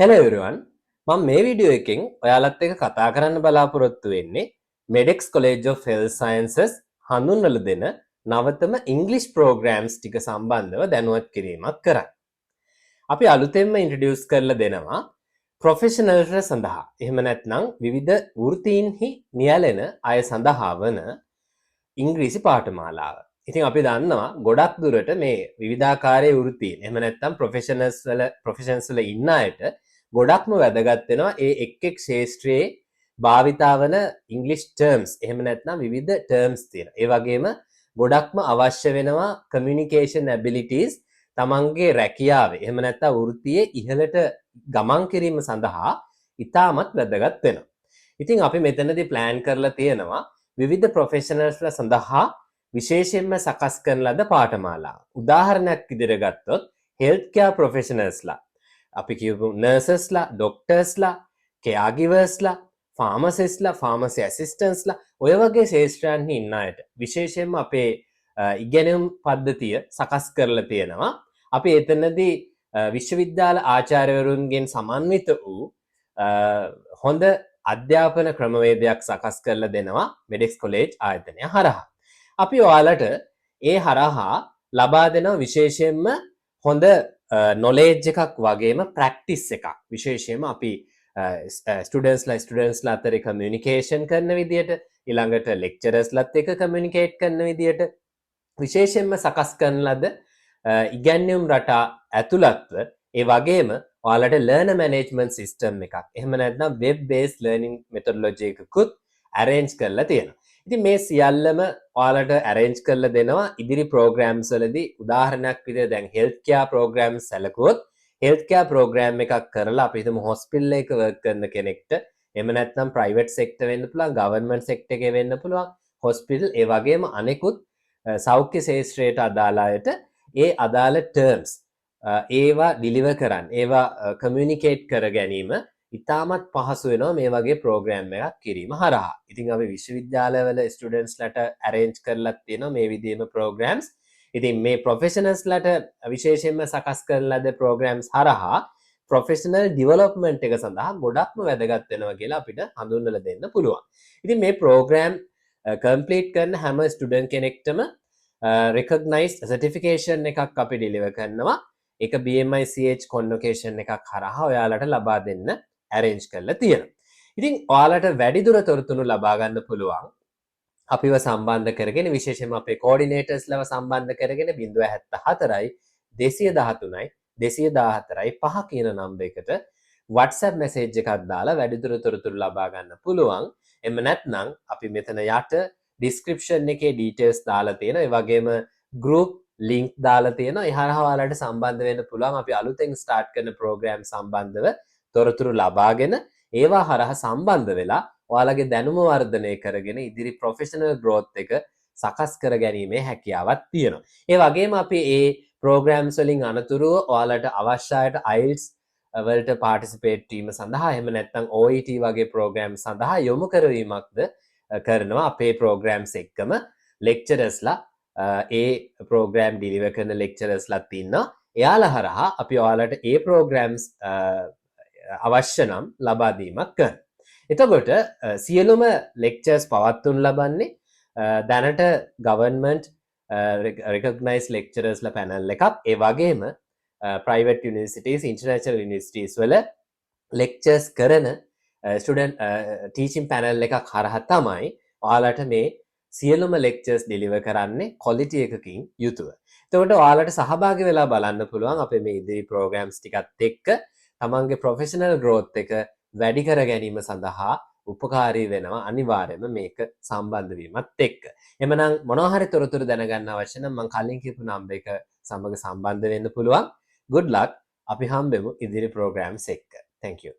Hello everyone. මම මේ video එකෙන් ඔයාලත් එක්ක කතා කරන්න බලාපොරොත්තු වෙන්නේ MEDEX College of Health Sciences හඳුන්වලා දෙන නවතම English programs ටික සම්බන්ධව දැනුවත් කිරීමක් කරන්න. අපි අලුතෙන්ම ඉන්ට්‍රොඩියුස් කරලා දෙනවා ප්‍රොෆෙෂනල්ස්ලා සඳහා. එහෙම නැත්නම් විවිධ වෘත්තීන්හි නියැලෙන අය සඳහා වන ඉංග්‍රීසි පාඨමාලාව. ඉතින් අපි දන්නවා ගොඩක් දුරට මේ විවිධාකාරයේ වෘත්තීන් එහෙම නැත්නම් ප්‍රොෆෙෂන්ස් වල ඉන්න අයට ගොඩක්ම වැදගත් වෙනවා ඒ එක් ක්ෂේත්‍රයේ භාවිතා වන ඉංග්‍රීසි ටර්ම්ස් එහෙම නැත්නම් විවිධ ටර්ම්ස් තියෙනවා. ඒ වගේම ගොඩක්ම අවශ්‍ය වෙනවා කමියුනිකේෂන් ඇබිලිටිස් තමන්ගේ රැකියාවේ එහෙම නැත්නම් වෘත්තියේ ඉහළට ගමන් කිරීම සඳහා ඉතාමත් වැදගත් වෙනවා. ඉතින් අපි මෙතනදී ප්ලෑන් කරලා තියෙනවා විවිධ ප්‍රොෆෙෂනල්ස්ලා සඳහා විශේෂයෙන්ම සකස් කරන ලද පාඨමාලා. උදාහරණයක් විදිහට ගත්තොත් හෙල්ත් කෙයාර් ප්‍රොෆෙෂනල්ස්ලා අපි කියමු නර්සස්ලා, ડોක්ටර්ස්ලා, කෙයාගිවර්ස්ලා, ෆාමසිස්ට්ලා, ෆාමසි ඇසිස්ටන්ට්ස්ලා ඔය වගේ ශාස්ත්‍රයන්හි ඉන්න අයට විශේෂයෙන්ම අපේ ඉගෙනුම් පද්ධතිය සකස් කරලා තියෙනවා. අපි එතනදී විශ්වවිද්‍යාල ආචාර්යවරුන්ගෙන් සමන්විත වූ හොඳ අධ්‍යාපන ක්‍රමවේදයක් සකස් කරලා දෙනවා MEDEX College ආයතනය හරහා. අපි ඔයාලට ඒ හරහා ලබා දෙනවා විශේෂයෙන්ම හොඳ knowledge එකක් වගේම practice එකක්. විශේෂයෙන්ම අපි ස්ටුඩන්ට්ස්ලා අතර communication කරන විදියට ඊළඟට lecturers-ලත් එක්ක communicate කරන විදියට විශේෂයෙන්ම සකස් කරන ලද ඉගැන්වීම් රටා ඇතුළත්ව ඒ වගේම ඔයාලට learner management system එකක් එහෙම නැත්නම් web based learning methodology එකකුත් arrange කරලා තියෙනවා. ඉතින් මේ සියල්ලම ඔයාලට arrange කරලා දෙනවා ඉදිරි programs වලදී. උදාහරණයක් විදිහට දැන් health care programs සැලකුවොත් health care program එකක් කරලා අපි හිතමු hospital එකක work කරන කෙනෙක්ට එහෙම නැත්නම් private sector වෙන්න පුළුවන්, government sector එකේ වෙන්න පුළුවන්, hospital ඒ වගේම අනෙකුත් සෞඛ්‍ය ශාස්ත්‍රයට අදාළ අයට ඒ අදාළ terms ඒවා deliver කරන්න, ඒවා communicate කර ගැනීම ඉතාමත් පහසු වෙනවා මේ වගේ ප්‍රෝග්‍රෑම් එකක් කිරීම හරහා. ඉතින් අපි විශ්වවිද්‍යාලවල ස්ටුඩන්ට්ස්ලට arrange කරලා තියෙනවා මේ විදිහේම ප්‍රෝග්‍රෑම්ස්. ඉතින් මේ ප්‍රොෆෙෂනල්ස්ලට විශේෂයෙන්ම සකස් කරන ලද ප්‍රෝග්‍රෑම්ස් හරහා ප්‍රොෆෙෂනල් ඩෙවලොප්මන්ට් එක සඳහා ගොඩක්ම වැදගත් වෙනවා කියලා අපිට හඳුන්වලා දෙන්න පුළුවන්. ඉතින් මේ ප්‍රෝග්‍රෑම් කම්ප්ලීට් කරන හැම ස්ටුඩන්ට් කෙනෙක්ටම recognized certification එකක් අපි deliver කරනවා. ඒක BMICH convocation එකක් හරහා ඔයාලට ලබා දෙන්න arrange කරලා තියෙනවා. ඉතින් ඔයාලට වැඩිදුර තොරතුරු ලබා ගන්න පුළුවන් අපිව සම්බන්ධ කරගෙන විශේෂයෙන්ම අපේ coordinatorsලව සම්බන්ධ කරගෙන 074යි 213යි 214යි 5 කියන නම්බර් එකට WhatsApp message එකක් දාලා වැඩිදුර තොරතුරු ලබා ගන්න පුළුවන්. එම නැත්නම් අපි මෙතන යට description එකේ details දාලා තියෙනවා. ඒ වගේම group link දාලා තියෙනවා. ඒ හරහා ඔයාලට සම්බන්ධ වෙන්න පුළුවන්. අපි අලුතෙන් start කරන program සම්බන්ධව තොරතුරු ලබාගෙන ඒවා හරහා සම්බන්ධ වෙලා ඔයාලගේ දැනුම වර්ධනය කරගෙන ඉදිරි professional growth එක සකස් කර ගැනීමේ හැකියාවක් තියෙනවා. ඒ වගේම අපි මේ programs වලින් අනතුරුව ඔයාලට අවශ්‍ය අයට IELTS වලට participate වීම සඳහා එහෙම නැත්නම් OET වගේ programs සඳහා යොමු කරවීමක්ද කරනවා අපේ programs එක්කම lecturersලා ඒ program deliver කරන lecturersලාත් ඉන්නවා. එයාලා හරහා අපි ඔයාලට ඒ programs අවශ්‍ය නම් ලබා දීමක් කරනවා. එතකොට සියලුම lectures පවත්වනු ලබන්නේ දැනට government recognized lecturers panel එකක්. ඒ වගේම private universities, international universities වල lectures කරන student teaching panel එකක් හරහා තමයි ඔයාලට මේ සියලුම lectures deliver කරන්නේ quality එකකින් යුතුව. එතකොට ඔයාලට සහභාගී වෙලා බලන්න පුළුවන් අපේ මේ ඉදිරි programs ටිකත් එක්ක තමන්ගේ professional growth එක වැඩි කර ගැනීම සඳහා උපකාරී වෙනවා අනිවාර්යයෙන්ම මේක සම්බන්ධ වීමත් එක්ක. එමනම් මොනවා හරි තොරතුරු දැනගන්න අවශ්‍ය නම් මම කලින් කියපු නම්බර් එක සමග සම්බන්ධ වෙන්න පුළුවන්. Good luck. අපි හම්බෙමු ඉදිරි programs එක්ක. Thank you.